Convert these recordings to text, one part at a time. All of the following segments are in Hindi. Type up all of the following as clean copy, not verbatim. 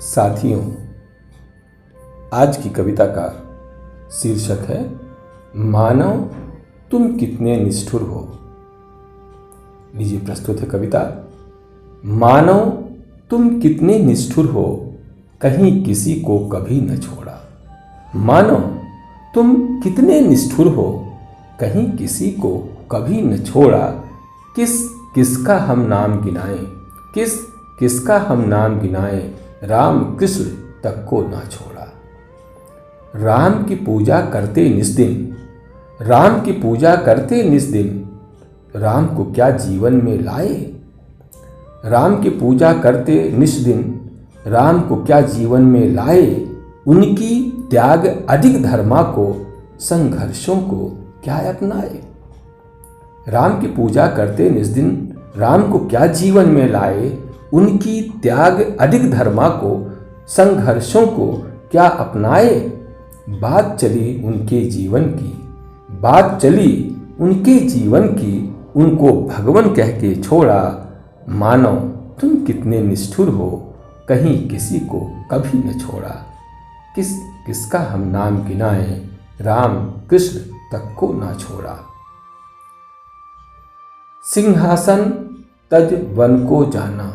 साथियों, आज की कविता का शीर्षक है मानव तुम कितने निष्ठुर हो। लीजिए प्रस्तुत है कविता। मानव तुम कितने निष्ठुर हो, कहीं किसी को कभी न छोड़ा। मानव तुम कितने निष्ठुर हो, कहीं किसी को कभी न छोड़ा। किस किसका हम नाम गिनाएं, किस किसका हम नाम गिनाएं, राम कृष्ण तक को ना छोड़ा। राम की पूजा करते निस्दिन, राम की पूजा करते निस्दिन, राम को क्या जीवन में लाए। राम की पूजा करते निस्दिन, राम को क्या जीवन में लाए। उनकी त्याग अधिक धर्मा को, संघर्षों को क्या अपनाए। राम की पूजा करते निस्दिन, राम को क्या जीवन में लाए। उनकी त्याग अधिक धर्मा को, संघर्षों को क्या अपनाए। बात चली उनके जीवन की, बात चली उनके जीवन की, उनको भगवान कह के छोड़ा। मानव तुम कितने निष्ठुर हो, कहीं किसी को कभी न छोड़ा। किस किसका हम नाम गिनाएं, राम कृष्ण तक को ना छोड़ा। सिंहासन तज वन को जाना,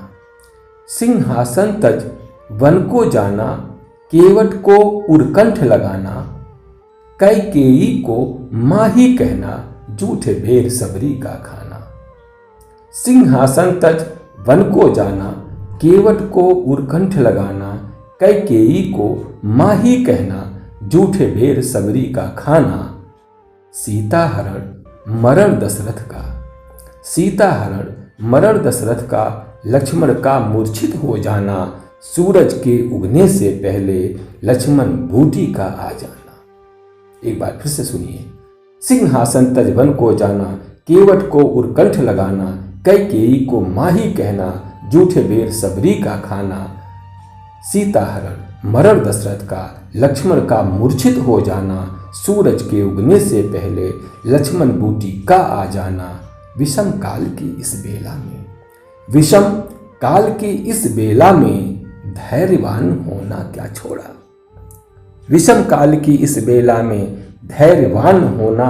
सिंहासन तज वन को जाना, केवट को उरकंठ लगाना। कैकेयी को माँ ही कहना, झूठे भेड़ सबरी का खाना। सिंहासन तज वन को जाना, केवट को उरकंठ लगाना। कैकेयी को माँ ही कहना, झूठे भेड़ सबरी का खाना। सीता हरण मरण दशरथ का, सीता हरण मरण दशरथ का, लक्ष्मण का मूर्छित हो जाना। सूरज के उगने से पहले लक्ष्मण बूटी का आ जाना। एक बार फिर से सुनिए। सिंहासन तज वन को जाना, केवट को उरकंठ लगाना। कैकेयी को माँ ही कहना, झूठे भेड़ सबरी का खाना। सीता हरण मरण दशरथ का, लक्ष्मण का मूर्छित हो जाना। सूरज के उगने से पहले लक्ष्मण बूटी का आ जाना। विषम काल की इस बेला में, विषम काल की इस बेला में, धैर्यवान होना क्या छोड़ा। विषम काल की इस बेला में, धैर्यवान होना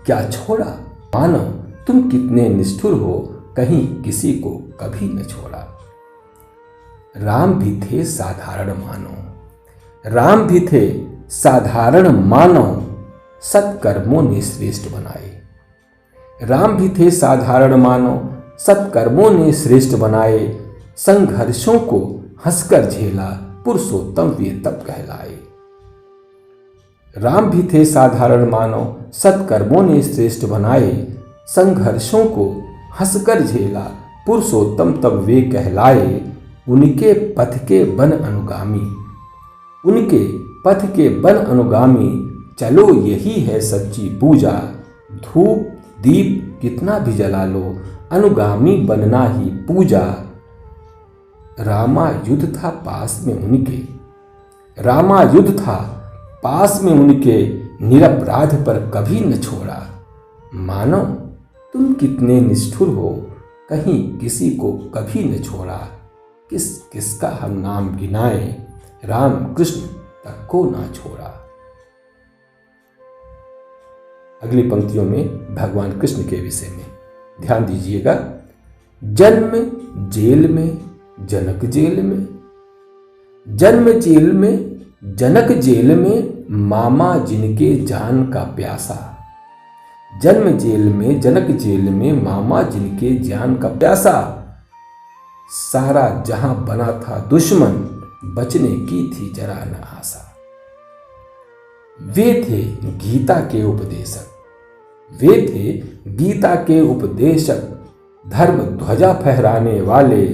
क्या छोड़ा। मानव तुम कितने निष्ठुर हो, कहीं किसी को कभी न छोड़ा। राम भी थे साधारण मानव, राम भी थे साधारण मानव, सत्कर्मों ने श्रेष्ठ बनाए। राम भी थे साधारण मानव, सत्कर्मों ने श्रेष्ठ बनाए। संघर्षों को हंसकर झेला, पुरुषोत्तम वे तब कहलाए। राम भी थे साधारण मानव, सत्कर्मों ने श्रेष्ठ बनाए। संघर्षों को हंसकर झेला, पुरुषोत्तम तब वे कहलाए। उनके पथ के बन अनुगामी, उनके पथ के बन अनुगामी, चलो यही है सच्ची पूजा। धूप दीप कितना भी जला लो, अनुगामी बनना ही पूजा। रामा युद्ध था पास में उनके, रामा युद्ध था पास में उनके, निरपराध पर कभी न छोड़ा। मानव तुम कितने निष्ठुर हो, कहीं किसी को कभी न छोड़ा। किस किसका हम नाम गिनाएं, राम कृष्ण तक को ना छोड़ा। अगली पंक्तियों में भगवान कृष्ण के विषय में ध्यान दीजिएगा। जन्म जेल में जनक जेल में, जन्म जेल में जनक जेल में, मामा जिनके जान का प्यासा। जन्म जेल में जनक जेल में, मामा जिनके जान का प्यासा। सारा जहां बना था दुश्मन, बचने की थी जरा न आशा। वे थे गीता के उपदेशक, वे थे गीता के उपदेशक। धर्म ध्वजा फहराने वाले,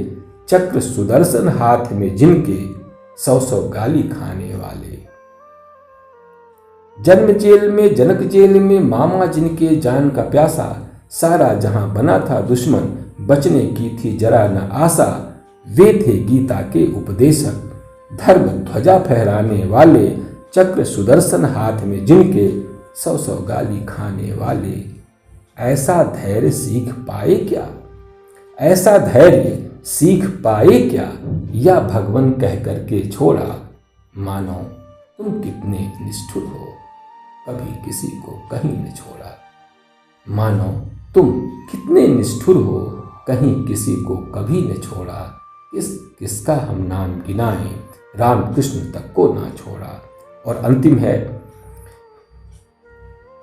चक्र सुदर्शन हाथ में जिनके, 100 गाली खाने वाले। जन्म जेल में जनक जेल में, मामा जिनके जान का प्यासा। सारा जहां बना था दुश्मन, बचने की थी जरा न आशा। वे थे गीता के उपदेशक, धर्म ध्वजा फहराने वाले। चक्र सुदर्शन हाथ में जिनके, 100 गाली खाने वाले। ऐसा धैर्य सीख पाए क्या, ऐसा धैर्य सीख पाए क्या, या भगवान कह करके छोड़ा। मानो तुम कितने निष्ठुर हो, कभी किसी को कहीं न छोड़ा। मानो तुम कितने निष्ठुर हो, कहीं किसी को कभी न छोड़ा। किसका हम नाम गिनाएं, राम कृष्ण तक को ना छोड़ा। और अंतिम है,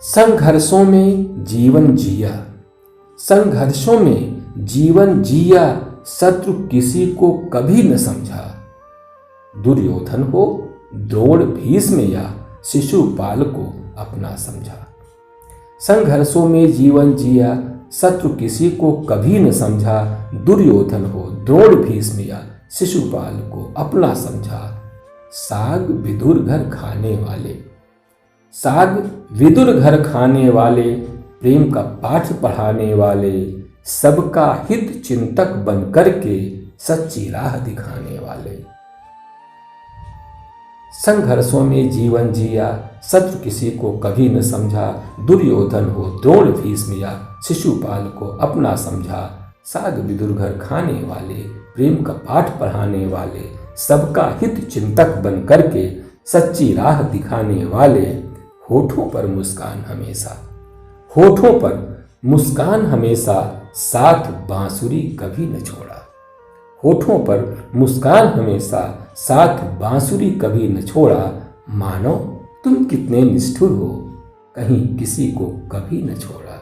संघर्षों में जीवन जिया, संघर्षों में जीवन जिया, शत्रु किसी को कभी न समझा। दुर्योधन हो, द्रोण, भीष्म या शिशुपाल को अपना समझा। संघर्षों में जीवन जिया, शत्रु किसी को कभी न समझा। दुर्योधन हो, द्रोण, भीष्म या शिशुपाल को अपना समझा। साग विदुर घर खाने वाले, साग विदुर घर खाने वाले, प्रेम का पाठ पढ़ाने वाले, सबका हित चिंतक बन करके सच्ची राह दिखाने वाले। संघर्षों में जीवन जिया, शत्रु किसी को कभी न समझा। दुर्योधन हो, द्रोण, भीष्म या शिशुपाल को अपना समझा। साग विदुर घर खाने वाले, प्रेम का पाठ पढ़ाने वाले, सबका हित चिंतक बन करके सच्ची राह दिखाने वाले। होठों पर मुस्कान हमेशा, होठों पर मुस्कान हमेशा, साथ बांसुरी कभी न छोड़ा। होठों पर मुस्कान हमेशा, साथ बांसुरी कभी न छोड़ा। मानो तुम कितने निष्ठुर हो, कहीं किसी को कभी न छोड़ा।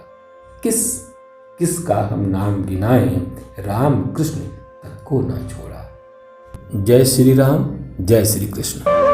किसका हम नाम गिनाएं, राम कृष्ण तक को न छोड़ा। जय श्री राम, जय श्री कृष्ण।